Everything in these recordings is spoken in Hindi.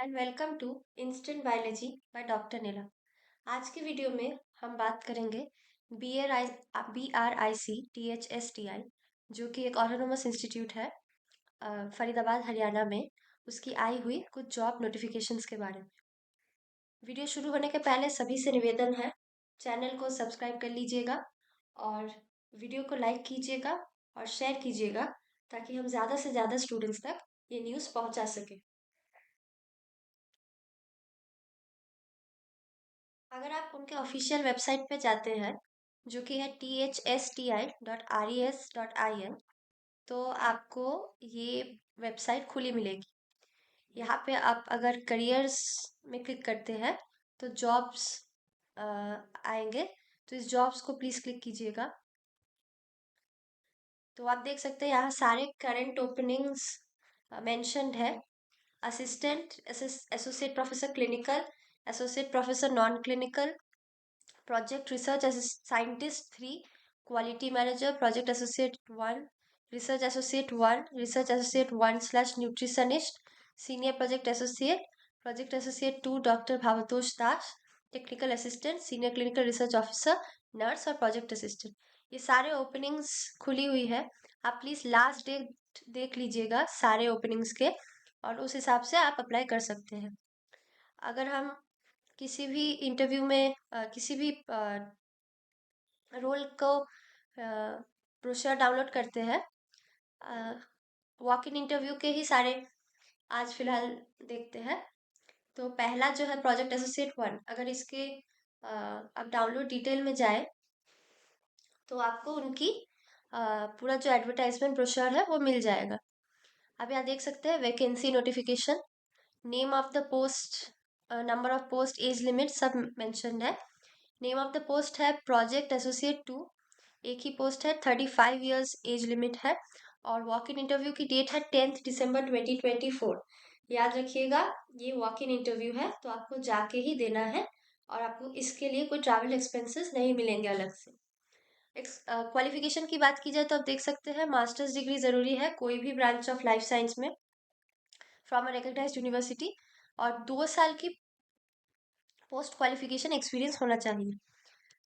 And welcome to instant biology by doctor Neelam. आज की वीडियो में हम बात करेंगे BRIC THSTI, जो कि एक ऑटोनोमस इंस्टीट्यूट है फरीदाबाद हरियाणा में। उसकी आई हुई कुछ जॉब नोटिफिकेशंस के बारे में। वीडियो शुरू होने के पहले सभी से निवेदन है, चैनल को सब्सक्राइब कर लीजिएगा और वीडियो को लाइक कीजिएगा और शेयर कीजिएगा ताकि हम ज़्यादा से ज़्यादा स्टूडेंट्स तक ये न्यूज़ पहुंचा सकें। अगर आप उनके ऑफिशियल वेबसाइट पे जाते हैं, जो कि है thsti.res.in, तो आपको ये वेबसाइट खुली मिलेगी। यहाँ पे आप अगर करियर्स में क्लिक करते हैं तो जॉब्स आएंगे, तो इस जॉब्स को प्लीज़ क्लिक कीजिएगा। तो आप देख सकते हैं यहाँ सारे करंट ओपनिंग्स मेंशन्ड है। Assistant associate professor clinical, associate professor non clinical, project research scientist 3, quality manager, project associate 1, research associate 1, research associate 1 slash nutritionist, senior project associate 2, doctor Bhabatosh Das, technical assistant, senior clinical research officer, nurse और प्रोजेक्ट असिस्टेंट। ये सारे ओपनिंग्स खुली हुई है। आप प्लीज़ लास्ट डेट देख लीजिएगा सारे ओपनिंग्स के, और उस हिसाब से आप अप्लाई कर सकते हैं। अगर हम किसी भी इंटरव्यू में किसी भी रोल को ब्रोशर डाउनलोड करते हैं, वॉक इन इंटरव्यू के ही सारे आज फिलहाल देखते हैं। तो पहला जो है प्रोजेक्ट एसोसिएट 1, अगर इसके आप डाउनलोड डिटेल में जाए तो आपको उनकी पूरा जो एडवर्टाइजमेंट ब्रोशर है वो मिल जाएगा। अब यहाँ देख सकते हैं vacancy notification, name of the post, number of post, age limit सब मेंशन्ड है। नेम ऑफ द पोस्ट है प्रोजेक्ट एसोसिएट 2, एक ही पोस्ट है, 35 ईयर्स एज लिमिट है, और वॉक इन इंटरव्यू की डेट है 10 दिसंबर 2024। याद रखिएगा, ये वॉक इन इंटरव्यू है तो आपको जाके ही देना है, और आपको इसके लिए कोई ट्रैवल एक्सपेंसेस नहीं मिलेंगे अलग से। क्वालिफिकेशन की बात की जाए तो आप देख सकते हैं मास्टर्स डिग्री ज़रूरी है कोई भी ब्रांच ऑफ लाइफ साइंस में फ्रॉम अ रिकग्नाइज्ड यूनिवर्सिटी, और 2 साल की पोस्ट क्वालिफिकेशन एक्सपीरियंस होना चाहिए।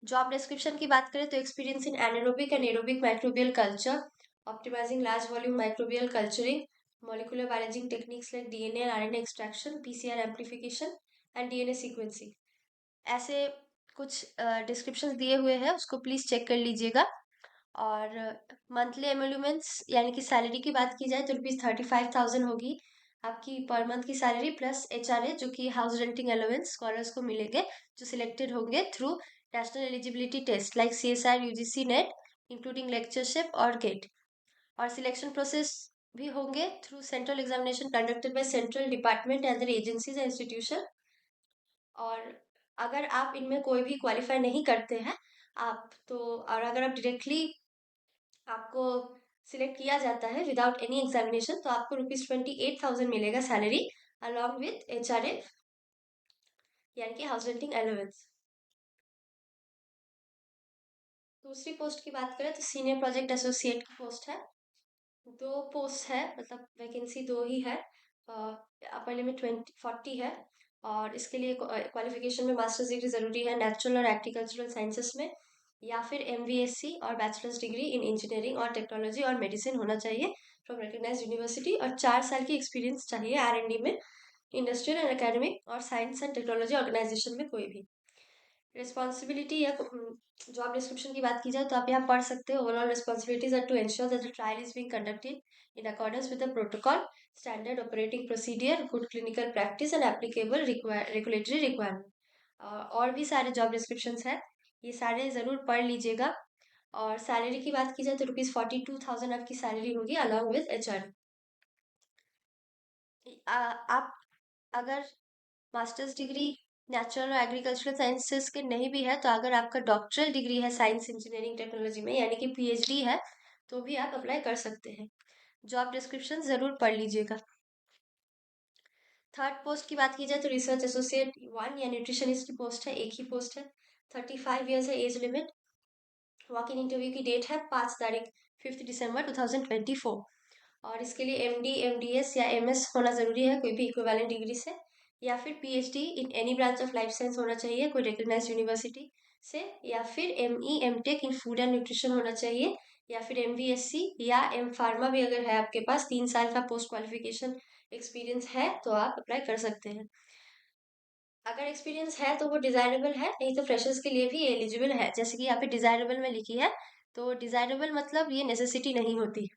जॉब डिस्क्रिप्शन की बात करें तो experience in anaerobic and aerobic microbial culture, optimising large volume microbial culturing, molecular biology techniques like DNA and RNA extraction, PCR amplification and DNA sequencing, ऐसे कुछ डिस्क्रिप्शंस दिए हुए हैं, उसको प्लीज़ चेक कर लीजिएगा। और मंथली एमोल्यूमेंट्स यानी कि सैलरी की बात की जाए तो ₹35,000 होगी आपकी पर मंथ की सैलरी, प्लस HRA जो कि हाउस रेंटिंग अलाउंस स्कॉलर्स को मिलेंगे जो सिलेक्टेड होंगे through national eligibility taste like CSIR UGC net, including lectureship और गेट। और सिलेक्शन प्रोसेस भी होंगे through central examination conducted by central department and agencies and institution. और अगर आप इनमें कोई भी क्वालिफाई नहीं करते हैं आप तो, और अगर आप डायरेक्टली आपको सिलेक्ट किया जाता है विदाउट एनी एग्जामिनेशन, तो आपको ₹28,000 मिलेगा सैलरी अलॉन्ग विथ HRA यानी कि हाउस रेंटिंग अलाउंस। दूसरी पोस्ट की बात करें तो सीनियर प्रोजेक्ट एसोसिएट की पोस्ट है। 2 पोस्ट है, मतलब वैकेंसी 2 ही है। अपर लिमिट 40 है, और इसके लिए क्वालिफिकेशन में मास्टर्स डिग्री ज़रूरी है नेचुरल और एग्रीकल्चरल साइंसेस में, या फिर MVSC और बैचलर्स डिग्री इन इंजीनियरिंग और टेक्नोलॉजी और मेडिसिन होना चाहिए फ्रॉम रिकग्नाइज्ड यूनिवर्सिटी, और 4 साल की एक्सपीरियंस चाहिए R&D में, इंडस्ट्रियल एंड एकेडमिक और साइंस एंड टेक्नोलॉजी ऑर्गेनाइजेशन में कोई भी। रिस्पॉन्सिबिलिटी या जॉब डिस्क्रिप्शन की बात की जाए तो आप यहाँ पढ़ सकते हो। Overall responsibilities are to ensure that the trial is being conducted in accordance with the protocol, standard operating procedure, good clinical practice and applicable regulatory requirement. और भी सारे जॉब डिस्क्रिप्शन है, ये सारे ज़रूर पढ़ लीजिएगा। और सैलरी की बात की जाए तो ₹42,000 आपकी सैलरी होगी अलॉन्ग विद HR। आप अगर मास्टर्स डिग्री नेचुरल और एग्रीकल्चरल साइंसेस के नहीं भी है, तो अगर आपका डॉक्टरल डिग्री है साइंस इंजीनियरिंग टेक्नोलॉजी में यानी कि PhD है, तो भी आप अप्लाई कर सकते हैं। जॉब डिस्क्रिप्शन ज़रूर पढ़ लीजिएगा। थर्ड पोस्ट की बात की जाए तो रिसर्च एसोसिएट 1 या न्यूट्रिशनिस्ट की पोस्ट है, एक ही पोस्ट है। 35 ईयर्स है age limit. Walk in interview की डेट है 5 तारीख 5 दिसंबर 2024, और इसके लिए MD MDS या MS होना ज़रूरी है कोई भी इक्विवेलेंट डिग्री से। या फिर PhD in any branch of life science होना चाहिए कोई रिकग्नाइज यूनिवर्सिटी से, या फिर ME MTech in food and nutrition होना चाहिए, या फिर एमवीएससी या एम फार्मा भी अगर है आपके पास 3 साल का पोस्ट क्वालिफिकेशन एक्सपीरियंस है तो आप अप्लाई कर सकते हैं। अगर एक्सपीरियंस है तो वो डिजायरेबल है, नहीं तो फ्रेशर्स के लिए भी एलिजिबल है। जैसे कि यहाँ पे डिजायरेबल में लिखी है, तो डिजायरेबल मतलब ये नेसेसिटी नहीं होती।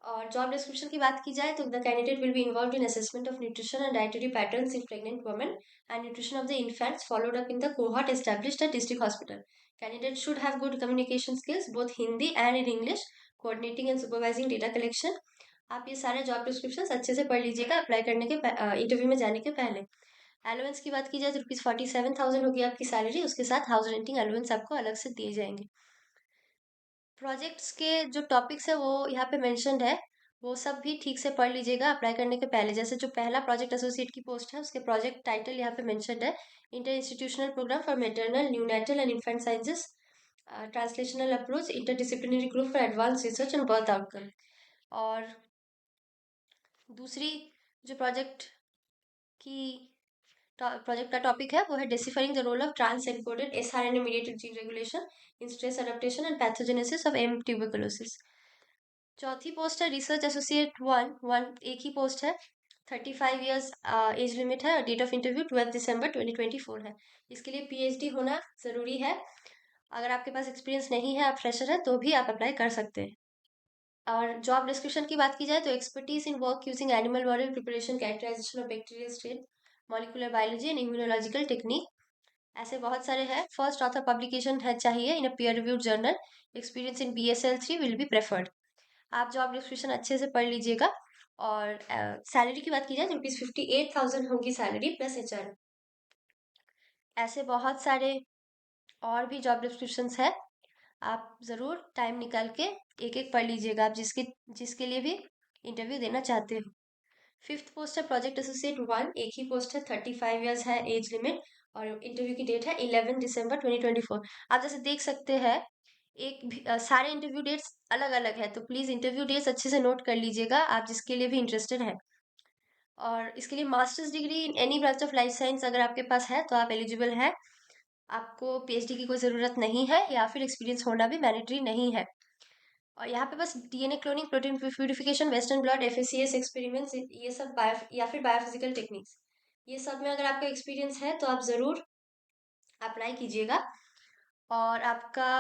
और जॉब डिस्क्रिप्शन की बात की जाए तो the candidate will be involve in assessment of nutrition and dietary patterns in pregnant women and nutrition of the infants followed up in the cohort established at district hospital. Candidate should have good communication skills both Hindi and in English, coordinating and supervising data collection. आप ये सारे जॉब डिस्क्रिप्शन अच्छे से पढ़ लीजिएगा अप्लाई करने के इंटरव्यू में जाने के पहले। अलाउंस की बात की जाए तो ₹47,000 होगी आपकी सैलरी, उसके साथ हाउस रेंटिंग अलाउंस आपको अलग से दिए जाएंगे। प्रोजेक्ट्स के जो टॉपिक्स है वो यहाँ पे मेंशन्ड है, वो सब भी ठीक से पढ़ लीजिएगा अप्लाई करने के पहले। जैसे जो पहला प्रोजेक्ट एसोसिएट की पोस्ट है उसके प्रोजेक्ट टाइटल यहाँ पे मेंशन्ड है, inter institutional programme for maternal neonatal and infant sciences, translational approach interdisciplinary group for advance research and birth outcome. और दूसरी जो की प्रोजेक्ट का टॉपिक है वो है deciphering the role of trans encoded sRNA mediated gene regulation in stress adaptation and pathogenesis of M tuberculosis. चौथी पोस्ट है रिसर्च एसोसिएट वन वन, एक ही पोस्ट है, 35 ईयर्स एज लिमिट है और डेट ऑफ इंटरव्यू 12 दिसंबर 2024 है। इसके लिए पीएचडी होना ज़रूरी है। अगर आपके पास एक्सपीरियंस नहीं है, आप फ्रेशर है, तो भी आप अप्लाई कर सकते हैं। और जॉब डिस्क्रिप्शन की बात की जाए तो expertise in work using animal model preparation characterisation of bacterial strain, molecular biology and immunological technique, ऐसे बहुत सारे हैं। फर्स्ट ऑथर पब्लिकेशन है चाहिए in a peer reviewed journal, experience in BSL 3 will be preferred. आप जॉब डिस्क्रिप्शन अच्छे से पढ़ लीजिएगा। और सैलरी की बात की जाए तो ₹58,000 होगी सैलरी प्लस HR। ऐसे बहुत सारे और भी जॉब डिस्क्रिप्शंस है, आप ज़रूर टाइम निकाल के एक एक पढ़ लीजिएगा, आप जिसके जिसके लिए भी इंटरव्यू देना चाहते हो। फिफ्थ पोस्ट है प्रोजेक्ट एसोसिएट वन, एक ही पोस्ट है, 35 ईयर्स है एज लिमिट और इंटरव्यू की डेट है 11 दिसंबर 2024। आप जैसे देख सकते हैं एक भी सारे इंटरव्यू डेट्स अलग अलग है, तो प्लीज़ इंटरव्यू डेट्स अच्छे से नोट कर लीजिएगा आप जिसके लिए भी इंटरेस्टेड है। और इसके लिए masters degree in any branch of life science अगर आपके पास है तो आप एलिजिबल है, आपको पीएचडी की कोई ज़रूरत नहीं है, या फिर एक्सपीरियंस होना भी मैंडेटरी नहीं है। और यहाँ पे बस DNA cloning, protein purification, western blot, FACS experiments, ये सब या फिर बायोफिजिकल टेक्निक्स, ये सब में अगर आपका एक्सपीरियंस है तो आप ज़रूर अप्लाई कीजिएगा। और आपका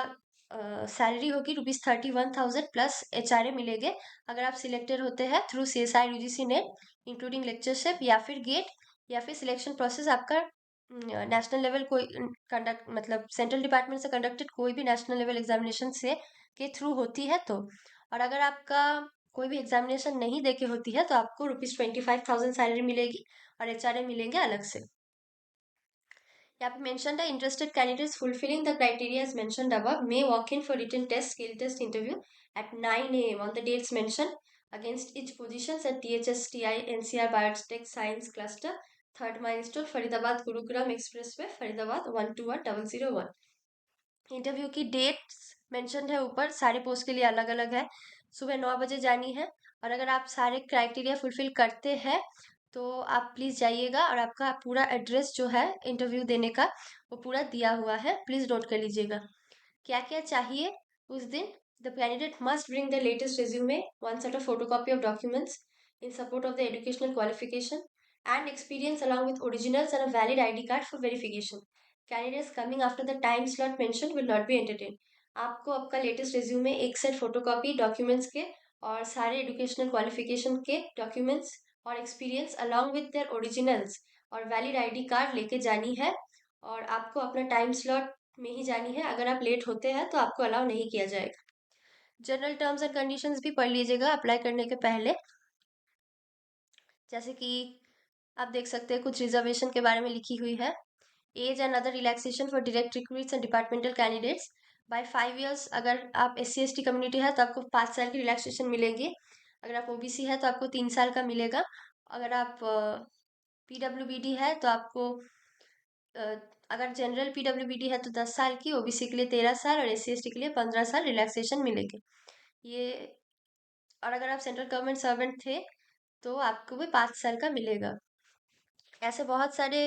सैलरी होगी ₹31,000 प्लस HRA मिलेंगे अगर आप सिलेक्टेड होते हैं through CSI UGC net, including lectureship या फिर गेट, या फिर सिलेक्शन प्रोसेस आपका नेशनल लेवल कोई कंडक्ट मतलब सेंट्रल डिपार्टमेंट से कंडक्टेड कोई भी नेशनल लेवल एग्जामिनेशन से के थ्रू होती है तो। और अगर आपका कोई भी एग्जामिनेशन नहीं देके होती है तो आपको ₹25,000 सैलरी मिलेगी और HRA मिलेंगे अलग से। यहाँ पे मेंशन्ड है interested candidates fulfilling the criteria as mentioned above may walk in for written test skill test interview at 9 a.m. on the dates mentioned against each positions at THSTI NCR Biotech Science Cluster, third milestone, Faridabad Gurugram Expressway, Faridabad 121001। Interview की डेट्स मेंशन्ड है ऊपर, सारे पोस्ट के लिए अलग अलग है। सुबह 9 बजे जानी है और अगर आप सारे क्राइटेरिया फुलफिल करते हैं तो आप प्लीज़ जाइएगा, और आपका पूरा एड्रेस जो है इंटरव्यू देने का वो पूरा दिया हुआ है, प्लीज़ नोट कर लीजिएगा। क्या क्या चाहिए उस दिन? The candidate must bring the latest resume, one set of photocopy of documents in support of the educational qualification and experience along with originals and a valid ID card for verification. Candidates coming after the time slot mentioned will not be entertained. आपको आपका लेटेस्ट resume, एक सेट फोटोकॉपी डॉक्यूमेंट्स के और सारे एजुकेशनल क्वालिफिकेशन के डॉक्यूमेंट्स और experience along with their originals और वैलिड ID कार्ड लेके जानी है, और आपको अपना टाइम स्लॉट में ही जानी है। अगर आप लेट होते हैं तो आपको अलाउ नहीं किया जाएगा। जनरल टर्म्स एंड कंडीशंस भी पढ़ लीजिएगा अप्लाई करने के पहले। जैसे कि आप देख सकते हैं कुछ रिजर्वेशन के बारे में लिखी हुई है। Age and other relaxation for direct recruits and departmental candidates by 5 years. अगर आप SC ST कम्युनिटी है तो आपको 5 साल की रिलैक्सेशन मिलेगी। अगर आप OBC है तो आपको 3 साल का मिलेगा। अगर आप PWBD है तो आपको अगर जनरल PWBD है तो 10 साल की, OBC के लिए 13 साल और SC ST के लिए 15 साल रिलैक्सेशन मिलेंगे ये। और अगर आप सेंट्रल गवर्नमेंट सर्वेंट थे तो आपको भी 5 साल का मिलेगा। ऐसे बहुत सारे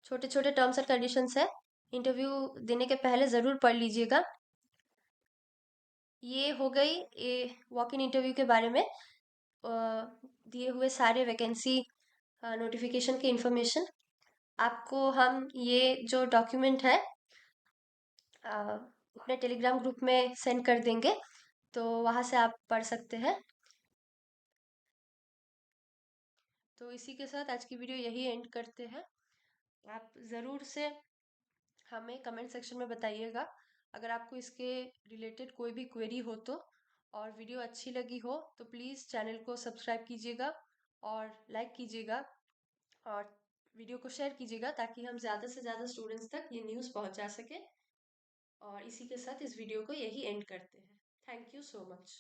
छोटे छोटे टर्म्स एंड कंडीशंस है, इंटरव्यू देने के पहले ज़रूर पढ़ लीजिएगा। ये हो गई ये वॉक इन इंटरव्यू के बारे में दिए हुए सारे वैकेंसी नोटिफिकेशन की इंफॉर्मेशन। आपको हम ये जो डॉक्यूमेंट है अपने टेलीग्राम ग्रुप में सेंड कर देंगे, तो वहाँ से आप पढ़ सकते हैं। तो इसी के साथ आज की वीडियो यही एंड करते हैं। आप ज़रूर से हमें कमेंट सेक्शन में बताइएगा अगर आपको इसके रिलेटेड कोई भी क्वेरी हो तो। और वीडियो अच्छी लगी हो तो प्लीज़ चैनल को सब्सक्राइब कीजिएगा और लाइक कीजिएगा और वीडियो को शेयर कीजिएगा ताकि हम ज़्यादा से ज़्यादा स्टूडेंट्स तक ये न्यूज़ पहुंचा सकें। और इसी के साथ इस वीडियो को यही एंड करते हैं। Thank you so much.